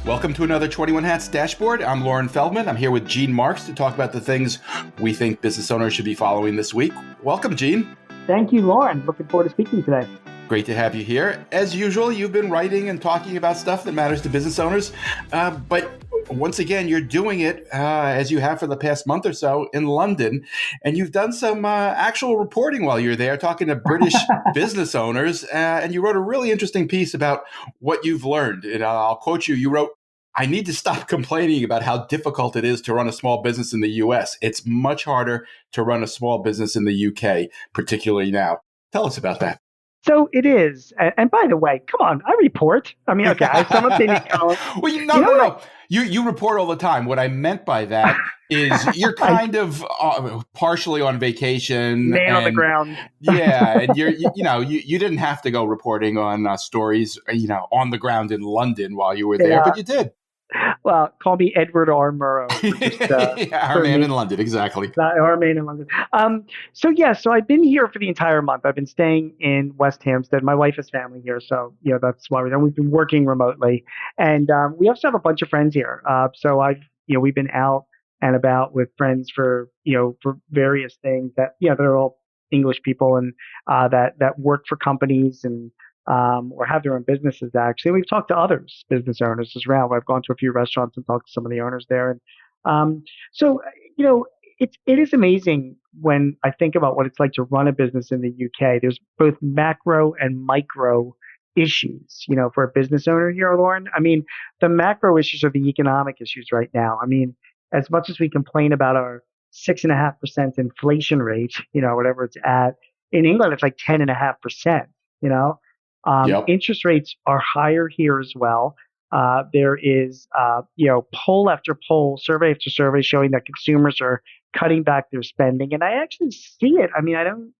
Welcome to another 21 Hats Dashboard. I'm Lauren Feldman. I'm here with Gene Marks to talk about the things we think business owners should be following this week. Welcome, Gene. Thank you, Lauren. Looking forward to speaking today. Great to have you here. As usual, you've been writing and talking about stuff that matters to business owners. But once again, you're doing it, as you have for the past month or so, in London. And you've done some actual reporting while you're there, talking to British business owners. And you wrote a really interesting piece about what you've learned. And I'll quote you. You wrote, "I need to stop complaining about how difficult it is to run a small business in the US. It's much harder to run a small business in the UK, particularly now." Tell us about that. So it is. And by the way, come on, I report. I mean, okay, I have some opinion column. Well, no. You report all the time. What I meant by that is you're kind of partially on vacation. Man on the ground. Yeah, and you didn't have to go reporting on stories, on the ground in London while you were there, but you did. Well, call me Edward R. Murrow. Our man in London, exactly. Our man in London. So I've been here for the entire month. I've been staying in West Hampstead. My wife has family here, so that's why we've been working remotely, and we also have a bunch of friends here. So we've been out and about with friends for various things that they're all English people and that work for companies and or have their own businesses, actually. We've talked to others, business owners as well. I've gone to a few restaurants and talked to some of the owners there. And it is amazing when I think about what it's like to run a business in the UK. There's both macro and micro issues, for a business owner here, Lauren. I mean, the macro issues are the economic issues right now. I mean, as much as we complain about our 6.5% inflation rate, whatever it's at, in England, it's like 10.5%, Yep. Interest rates are higher here as well. There is, poll after poll, survey after survey showing that consumers are cutting back their spending. And I actually see it. I mean, I don't,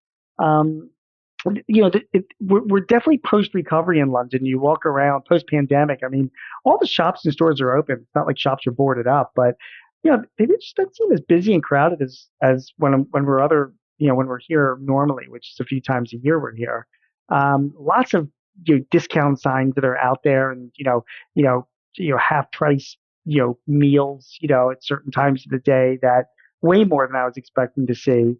we're definitely post-recovery in London. You walk around post-pandemic. I mean, all the shops and stores are open. It's not like shops are boarded up, but, they just don't seem as busy and crowded as when we're here normally, which is a few times a year we're here. Lots of discount signs that are out there, and half price meals at certain times of the day, that way more than I was expecting to see.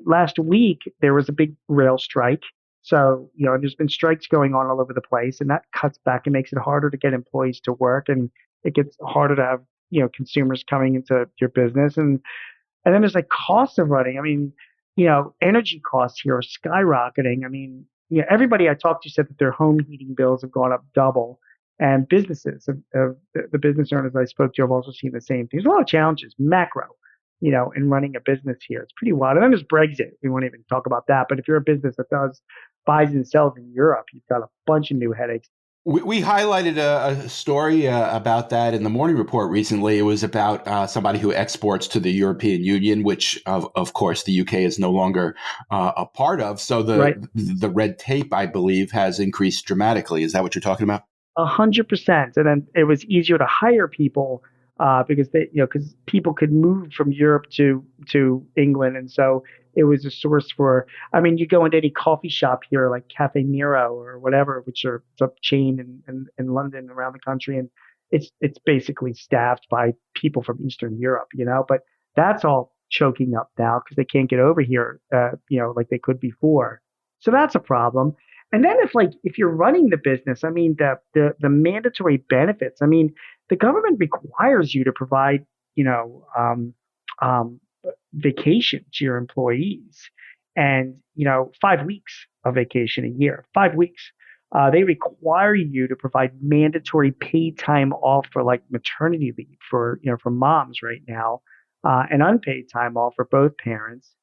Last week there was a big rail strike, so there's been strikes going on all over the place, and that cuts back and makes it harder to get employees to work, and it gets harder to have consumers coming into your business, and then there's like costs of running. I mean, energy costs here are skyrocketing. I mean, everybody I talked to said that their home heating bills have gone up double, and businesses, the business owners I spoke to have also seen the same thing. There's a lot of challenges, macro, in running a business here. It's pretty wild. And then there's Brexit. We won't even talk about that. But if you're a business that buys and sells in Europe, you've got a bunch of new headaches. We highlighted a story about that in the morning report recently. It was about somebody who exports to the European Union, which, of course, the UK is no longer a part of. So the red tape, I believe, has increased dramatically. Is that what you're talking about? 100%. And then it was easier to hire people because because people could move from Europe to England, and so it was a source for. I mean, you go into any coffee shop here, like Cafe Nero or whatever, which are a chain in London, around the country, and it's basically staffed by people from Eastern Europe, But that's all choking up now because they can't get over here, like they could before. So that's a problem. And then if you're running the business, I mean, the mandatory benefits. I mean, the government requires you to provide, vacation to your employees, and 5 weeks of vacation a year. 5 weeks. They require you to provide mandatory paid time off for like maternity leave for moms right now, and unpaid time off for both parents.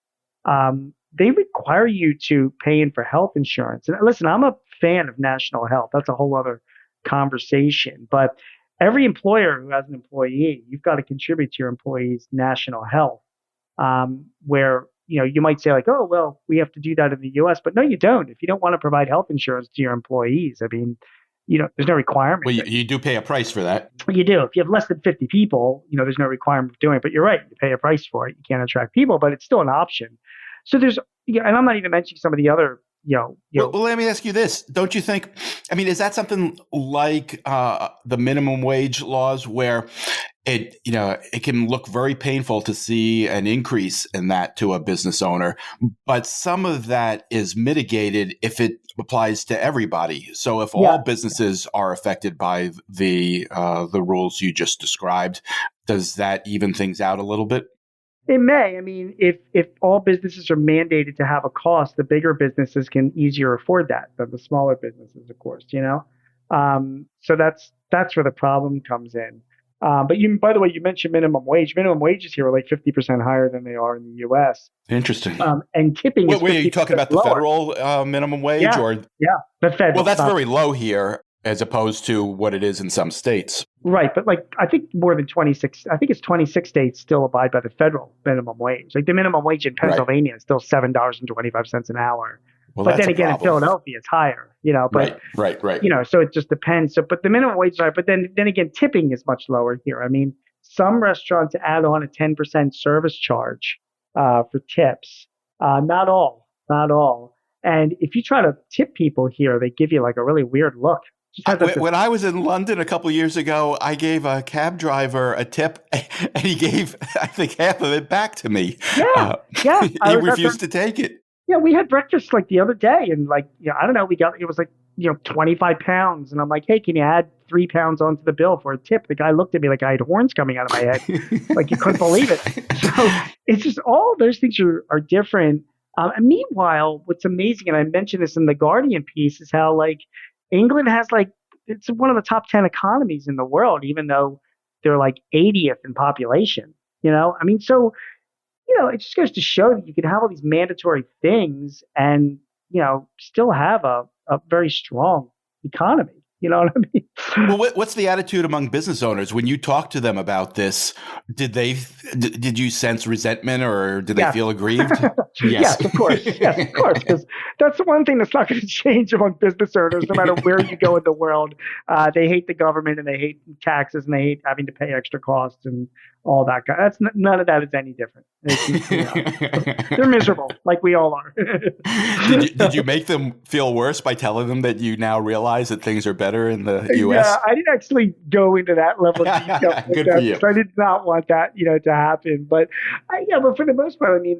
They require you to pay in for health insurance. And listen, I'm a fan of national health. That's a whole other conversation. But every employer who has an employee, you've got to contribute to your employee's national health. Where you might say like, oh, well, we have to do that in the U.S., but no, you don't. If you don't want to provide health insurance to your employees, I mean, there's no requirement. Well, you do pay a price for that. You do. If you have less than 50 people, there's no requirement of doing it. But you're right. You pay a price for it. You can't attract people, but it's still an option. So there's, and I'm not even mentioning some of the other, Well, let me ask you this. Don't you think, I mean, is that something like the minimum wage laws where it can look very painful to see an increase in that to a business owner, but some of that is mitigated if it applies to everybody. So if Yeah, all businesses are affected by the rules you just described, does that even things out a little bit? it may. I mean, if all businesses are mandated to have a cost, the bigger businesses can easier afford that than the smaller businesses, of course. So that's where the problem comes in. But by the way, you mentioned minimum wage. Minimum wages here are like 50% higher than they are in the U.S. Interesting. And tipping is Wait, are you talking 50% about the lower. federal minimum wage, Yeah, or yeah, the well, federal, that's not very low here as opposed to what it is in some states. right. But like, I think more than 26. I think it's 26 states still abide by the federal minimum wage. Like the minimum wage in Right. Pennsylvania is still $7.25 an hour. Well, But that's then a again, in problem. Philadelphia, it's higher. But Right, right, right. so it just depends. So, but the minimum wage is higher. But then again, tipping is much lower here. I mean, some restaurants add on a 10% service charge for tips. Not all. And if you try to tip people here, they give you like a really weird look. Just has that. When I was in London a couple of years ago, I gave a cab driver a tip, and he gave, I think, half of it back to me. Yeah, Uh, yeah. I he was at the refused to take it. Yeah, we had breakfast like the other day, and like I don't know, we got it was like 25 pounds, and I'm like, hey, can you add 3 pounds onto the bill for a tip? The guy looked at me like I had horns coming out of my head, like you couldn't believe it. So it's just all those things are different. And meanwhile, what's amazing, and I mentioned this in the Guardian piece, is how like England has like it's one of the top 10 economies in the world, even though they're like 80th in population. I mean, so it just goes to show that you can have all these mandatory things and, still have a very strong economy. You know what I Well, mean? what's the attitude among business owners when you talk to them about this? Did you sense resentment, or did they Yes. feel aggrieved? Yes. Yes, of course. Yes, of course. Because that's the one thing that's not going to change among business owners, no matter where you go in the world. They hate the government and they hate taxes and they hate having to pay extra costs and all that. None of that is any different. They're miserable, like we all are. Did you make them feel worse by telling them that you now realize that things are better in the Yeah, U.S.? I didn't actually go into that level of detail with Good for that you. because I did not want that, to happen. But but for the most part, I mean,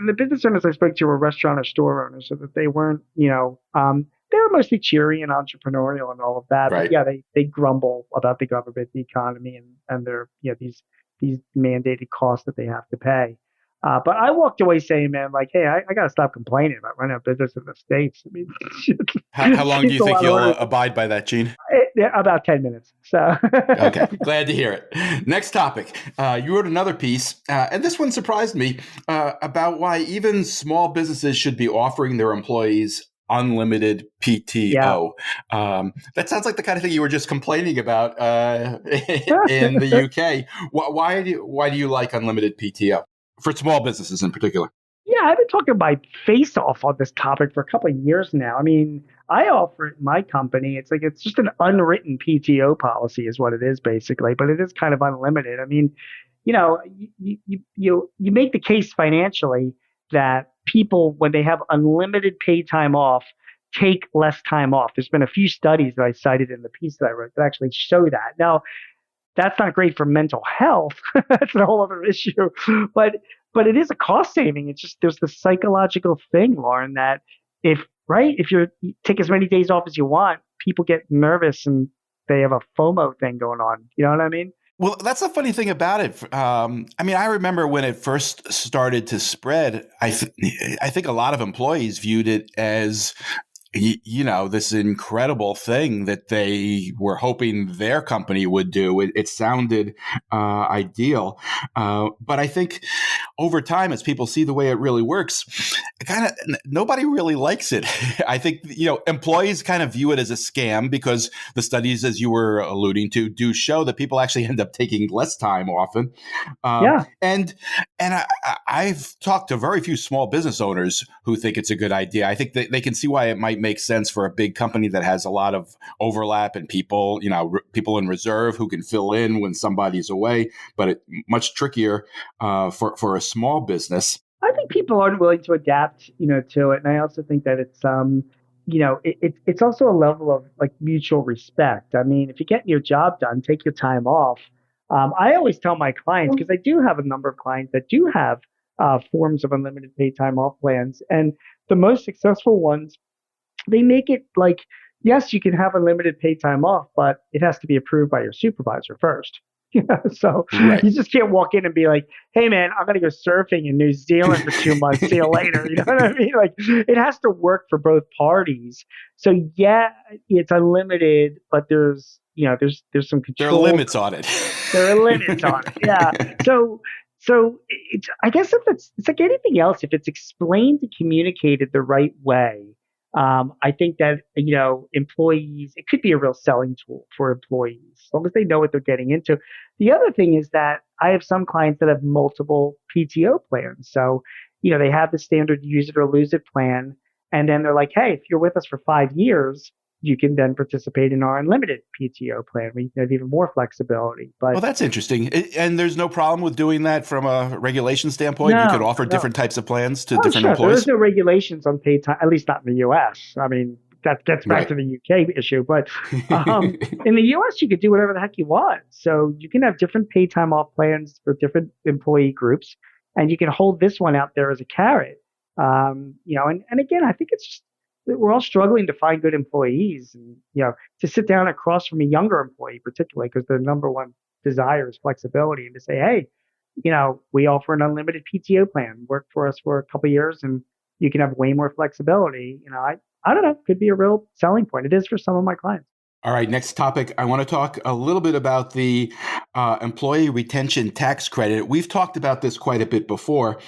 the business owners I spoke to were restaurant or store owners, so that they weren't, they were mostly cheery and entrepreneurial and all of that. But Right. yeah, they grumble about the government, the economy, and their, these mandated costs that they have to pay. But I walked away saying, man, like, hey, I got to stop complaining about running a business in the States. I mean, How long do you it's a think lot you'll harder. abide by that, Gene? About 10 minutes. So Okay, glad to hear it. Next topic. You wrote another piece, and this one surprised me, about why even small businesses should be offering their employees unlimited yeah. PTO. That sounds like the kind of thing you were just complaining about in the UK. Why do you like unlimited PTO for small businesses in particular? Yeah, I've been talking my face off on this topic for a couple of years now. I mean, I offer it in my company. It's like it's just an unwritten PTO policy, is what it is basically, but it is kind of unlimited. I mean, you make the case financially that people, when they have unlimited paid time off, take less time off. There's been a few studies that I cited in the piece that I wrote that actually show that. Now, that's not great for mental health. That's a whole other issue. But but it is a cost saving. It's just there's the psychological thing, Lauren, that if you take as many days off as you want, people get nervous and they have a FOMO thing going on. You know what I mean? Well, that's the funny thing about it. I mean, I remember when it first started to spread, I think a lot of employees viewed it as this incredible thing that they were hoping their company would do. It sounded ideal. But I think over time, as people see the way it really works, kind of nobody really likes it. I think, employees kind of view it as a scam because the studies, as you were alluding to, do show that people actually end up taking less time often. Yeah. And I've talked to very few small business owners who think it's a good idea. I think that they can see why it might make sense for a big company that has a lot of overlap and people, people in reserve who can fill in when somebody's away, but much trickier for a small business. I think people aren't willing to adapt, to it, and I also think that it's also a level of like mutual respect. I mean, if you're getting your job done, take your time off. I always tell my clients because I do have a number of clients that do have forms of unlimited paid time off plans, and the most successful ones they make it like, yes, you can have unlimited paid time off, but it has to be approved by your supervisor first. So Right. you just can't walk in and be like, "Hey, man, I'm gonna go surfing in New Zealand for 2 months. See you later." You know what I mean? Like, it has to work for both parties. So yeah, it's unlimited, but there's some There are controls. limits on it. There are limits on it. Yeah. So it's I guess if it's like anything else, if it's explained and communicated the right way, I think that employees it could be a real selling tool for employees as long as they know what they're getting into. The other thing is that I have some clients that have multiple PTO plans. So, they have the standard use it or lose it plan. And then they're like, hey, if you're with us for 5 years, you can then participate in our unlimited PTO plan. We have even more flexibility. Well, But that's interesting. And there's no problem with doing that from a regulation standpoint. You could no, offer no. different types of plans to Oh, different sure. There is employees. no regulations on paid time, at least not in the US. I mean, that gets back Right. to the UK issue. But in the US, you could do whatever the heck you want. So you can have different paid time off plans for different employee groups, and you can hold this one out there as a carrot. And again, I think it's just that we're all struggling to find good employees and, to sit down across from a younger employee, particularly because their number one desire is flexibility and to say, hey, we offer an unlimited PTO plan. Work for us for a couple of years, and you can have way more flexibility. I don't know. Could be a real selling point. It is for some of my clients. All right, next topic. I want to talk a little bit about the employee retention tax credit. We've talked about this quite a bit before.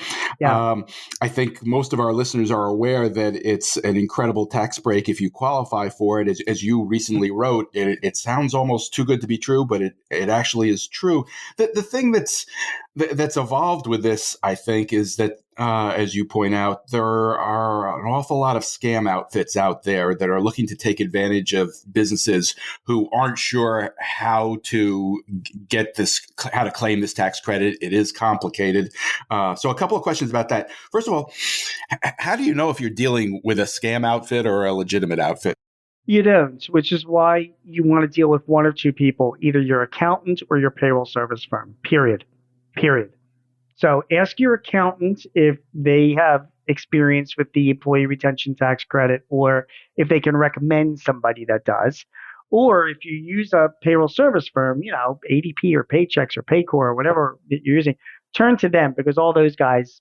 Yeah. I think most of our listeners are aware that it's an incredible tax break if you qualify for it. As you recently wrote, it sounds almost too good to be true, but it actually is true. The thing that's evolved with this, I think, is that, as you point out, there are an awful lot of scam outfits out there that are looking to take advantage of businesses who aren't sure how to how to claim this tax credit. It is complicated. So a couple of questions about that. First of all, how do you know if you're dealing with a scam outfit or a legitimate outfit? You don't, which is why you want to deal with one or two people, either your accountant or your payroll service firm, period. Period. So ask your accountant if they have experience with the employee retention tax credit or if they can recommend somebody that does. Or if you use a payroll service firm, ADP or Paychex or Paycor or whatever that you're using, turn to them because all those guys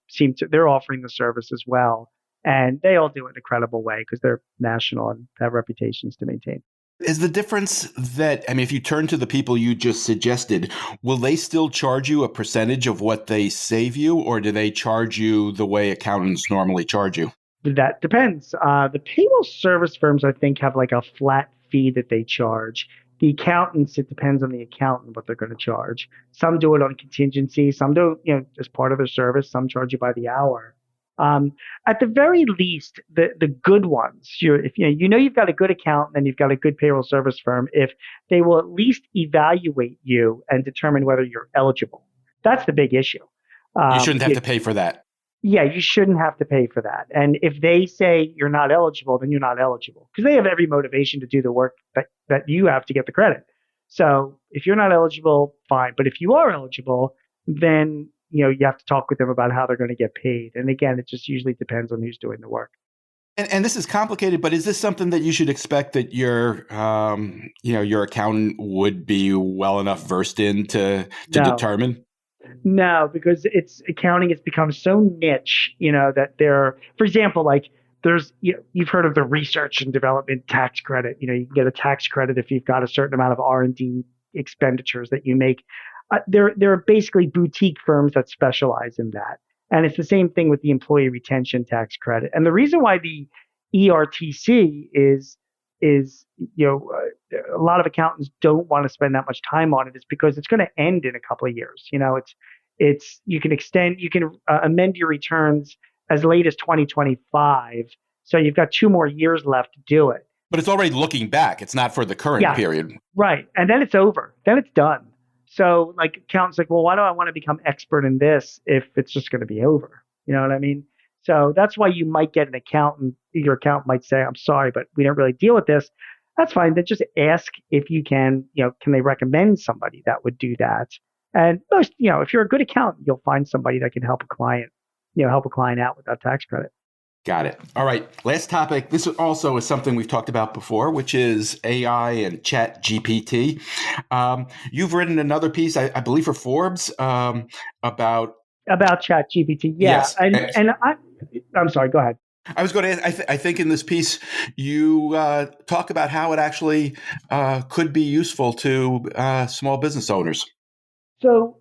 they're offering the service as well. And they all do it in a credible way because they're national and have reputations to maintain. Is the difference that, I mean, if you turn to the people you just suggested, will they still charge you a percentage of what they save you, or do they charge you the way accountants normally charge you? That depends. The payroll service firms, I think, have like a flat fee that they charge. The accountants, it depends on the accountant what they're going to charge. Some do it on contingency, some do, as part of their service. Some charge you by the hour. Um, at the very least, the good ones, if you've got a good accountant and you've got a good payroll service firm, if they will at least evaluate you and determine whether you're eligible. That's the big issue. You shouldn't have You, to pay for that. yeah, you shouldn't have to pay for that. And if they say you're not eligible, then you're not eligible because they have every motivation to do the work that you have to get the credit. So if you're not eligible, fine. But if you are eligible, then you have to talk with them about how they're going to get paid. And again, it just usually depends on who's doing the work. And this is complicated, but is this something that you should expect that your accountant would be well enough versed in to No, determine? no, because it's accounting has become so niche, that for example, like there's, you've heard of the research and development tax credit. You can get a tax credit if you've got a certain amount of R&D expenditures that you make. There are basically boutique firms that specialize in that. And it's the same thing with the employee retention tax credit. And the reason why the ERTC is a lot of accountants don't want to spend that much time on it is because it's going to end in a couple of years. It's you can amend your returns as late as 2025. So you've got 2 more years left to do it. But it's already looking back. It's not for the current Yeah, period. right. And then it's over. Then it's done. So like accountants like, well, why do I want to become expert in this if it's just going to be over? You know what I mean? So that's why you might get an accountant. Your accountant might say, "I'm sorry, but we don't really deal with this." That's fine. Then just ask if you can. Can they recommend somebody that would do that? And most, if you're a good accountant, you'll find somebody that can help a client. Help a client out with that tax credit. Got it. All right. Last topic. This also is something we've talked about before, which is AI and ChatGPT. You've written another piece, I believe, for Forbes about. About ChatGPT, yeah, Yes. I'm sorry. Go ahead. I was going to. I think in this piece you talk about how it actually could be useful to small business owners. So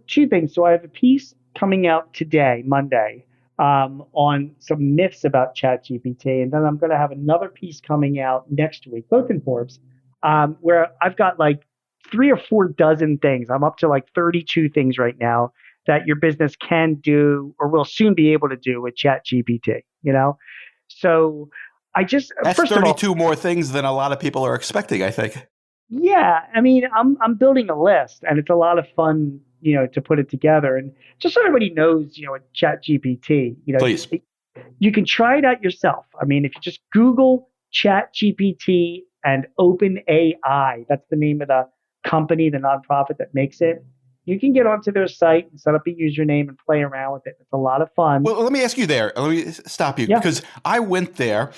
two things. So I have a piece coming out today, Monday, on some myths about ChatGPT, and then I'm going to have another piece coming out next week, both in Forbes, where I've got like 3 or 4 dozen things. I'm up to like 32 things right now that your business can do or will soon be able to do with ChatGPT. So I just That's first of all, 32 more things than a lot of people are expecting, I think. yeah, I mean, I'm building a list, and it's a lot of fun, to put it together. And just so everybody knows, with ChatGPT, Please. you can try it out yourself. I mean, if you just Google ChatGPT and OpenAI, that's the name of the company, the nonprofit that makes it. You can get onto their site and set up a username and play around with it. It's a lot of fun. Well, let me ask you there. Let me stop you Yeah. because I went there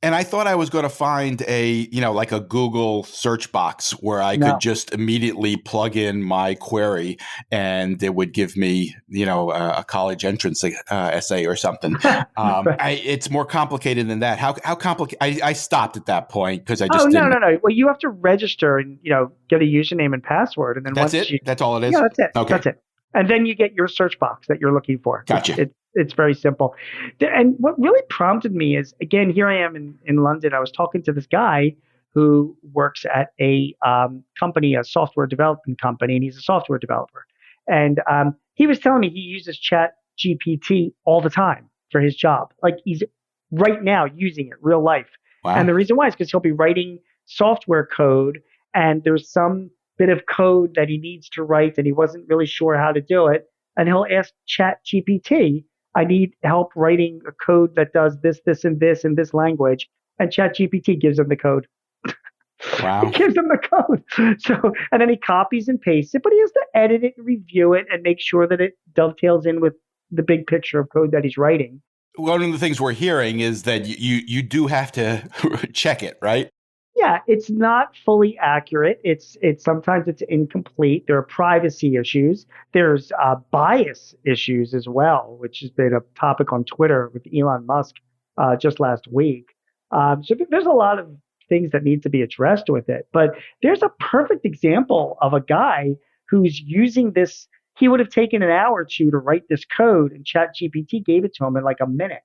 and I thought I was going to find like a Google search box where I could No. just immediately plug in my query and it would give me, a college entrance essay or something. Right. It's more complicated than that. How complicated? I stopped at that point because I Oh, just no, didn't. no, no. Well, you have to register and, get a username and password. And then That's once it? you, That's all it yeah, is? that's it. Okay. That's it. And then you get your search box that you're looking for. Gotcha. It's very simple. And what really prompted me is, again, here I am in London. I was talking to this guy who works at a company, a software development company, and he's a software developer. And he was telling me he uses Chat GPT all the time for his job. Like he's right now using it real life. And Wow. the reason why is because he'll be writing software code, and there's some bit of code that he needs to write, and he wasn't really sure how to do it. And he'll ask Chat GPT, I need help writing a code that does this, this, and this in this language. And Chat GPT gives him the code. He Wow. gives him the code. So, and then he copies and pastes it, but he has to edit it and review it and make sure that it dovetails in with the big picture of code that he's writing. One of the things we're hearing is that you do have to check it, right? Yeah, it's not fully accurate. It's sometimes it's incomplete. There are privacy issues. There's bias issues as well, which has been a topic on Twitter with Elon Musk just last week. So there's a lot of things that need to be addressed with it. But there's a perfect example of a guy who's using this. He would have taken an hour or two to write this code, and ChatGPT gave it to him in like a minute.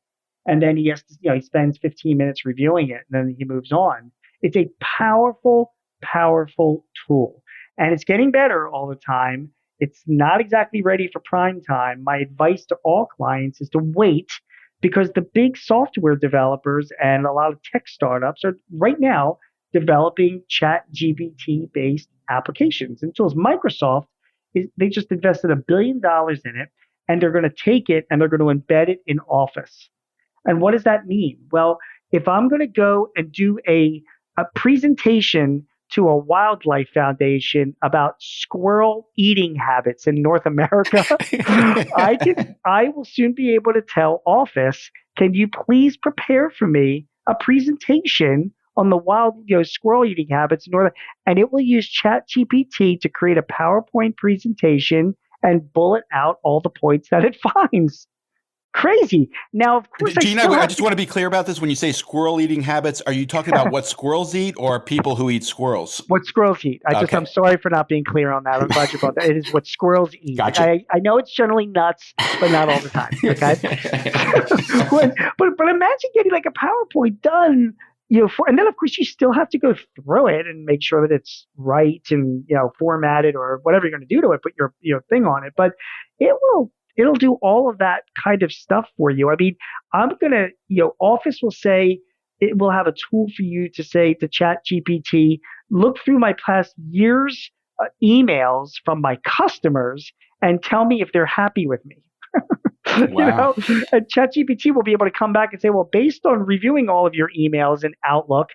And then he has to, he spends 15 minutes reviewing it, and then he moves on. It's a powerful, powerful tool, and it's getting better all the time. It's not exactly ready for prime time. My advice to all clients is to wait because the big software developers and a lot of tech startups are right now developing chat GPT based applications and tools. Microsoft they just invested $1 billion in it, and they're going to take it and they're going to embed it in Office. And what does that mean? Well, if I'm going to go and do a presentation to a wildlife foundation about squirrel eating habits in North America, I will soon be able to tell Office, can you please prepare for me a presentation on the wild, squirrel eating habits in North, and it will use Chat GPT to create a PowerPoint presentation and bullet out all the points that it finds. Crazy. Now, of course, I Gene, still I have just want to be clear about this. When you say squirrel eating habits, are you talking about what squirrels eat or people who eat squirrels? what squirrels eat. I'm Okay. sorry for not being clear on that. I'm glad you brought that. It is what squirrels eat. Gotcha. I know it's generally nuts, but not all the time. Okay. but imagine getting like a PowerPoint done, and then of course you still have to go through it and make sure that it's right and formatted or whatever you're going to do to it. Put your thing on it, but it'll do all of that kind of stuff for you. I mean, I'm gonna Office will say it will have a tool for you to say to Chat GPT, look through my past years emails from my customers and tell me if they're happy with me. Wow. And ChatGPT will be able to come back and say, well, based on reviewing all of your emails in Outlook,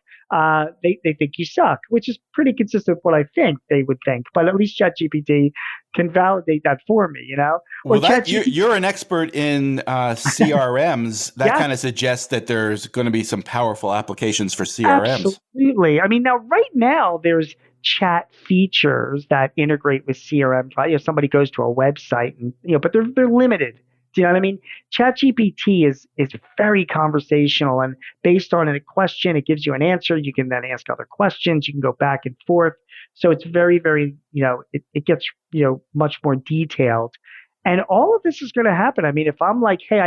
they think you suck, which is pretty consistent with what I think they would think. But at least ChatGPT can validate that for me. Or Well, that ChatGPT, you're an expert in CRMs. That yes, kind of suggests that there's going to be some powerful applications for CRMs. absolutely. I mean, now right now there's chat features that integrate with CRM. If somebody goes to a website and but they're limited. Do you know what I mean? ChatGPT is very conversational, and based on a question, it gives you an answer. You can then ask other questions. You can go back and forth. So it's very, very, it gets, much more detailed. And all of this is going to happen. I mean, if I'm like, hey,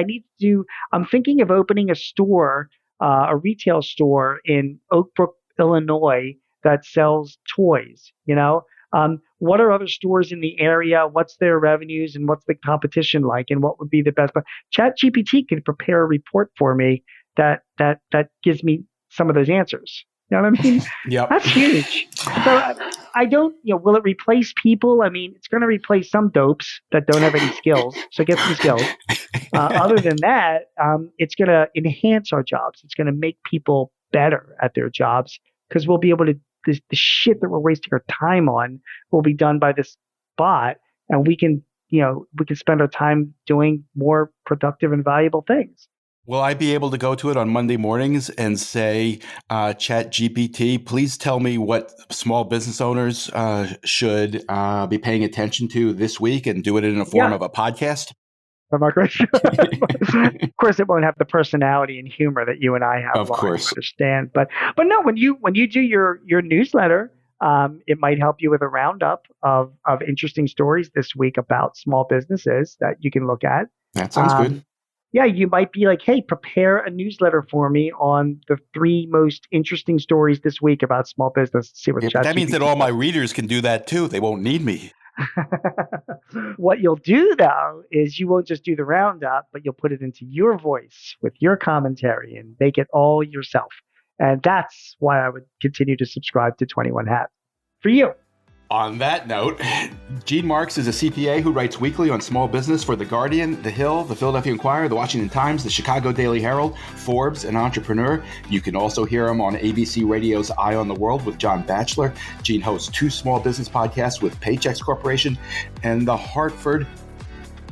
I'm thinking of opening a store, a retail store in Oak Brook, Illinois that sells toys. What are other stores in the area? What's their revenues and what's the competition like? And what would be the best? But ChatGPT can prepare a report for me that gives me some of those answers. You know what I mean? Yep. That's huge. So I don't, will it replace people? I mean, it's going to replace some dopes that don't have any skills. So get some skills. Other than that, it's going to enhance our jobs. It's going to make people better at their jobs because we'll be able to, the shit that we're wasting our time on will be done by this bot, and we can spend our time doing more productive and valuable things. Will I be able to go to it on Monday mornings and say, Chat GPT, please tell me what small business owners should be paying attention to this week, and do it in the form of a podcast? Of course, it won't have the personality and humor that you and I have. Of course, understand. But no, when you do your newsletter, it might help you with a roundup of interesting stories this week about small businesses that you can look at. That sounds good. Yeah, you might be like, hey, prepare a newsletter for me on the 3 most interesting stories this week about small business. See what that means that all my readers can do that too. They won't need me. What you'll do, though, is you won't just do the roundup, but you'll put it into your voice with your commentary and make it all yourself. And that's why I would continue to subscribe to 21 Hats for you. On that note, Gene Marks is a CPA who writes weekly on small business for The Guardian, The Hill, The Philadelphia Inquirer, The Washington Times, The Chicago Daily Herald, Forbes, and Entrepreneur. You can also hear him on ABC Radio's Eye on the World with John Batchelor. Gene hosts 2 small business podcasts with Paychex Corporation and The Hartford.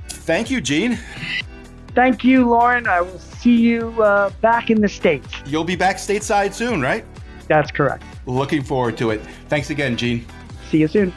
Thank you, Gene. Thank you, Lauren. I will see you back in the States. You'll be back stateside soon, right? That's correct. Looking forward to it. Thanks again, Gene. See you soon.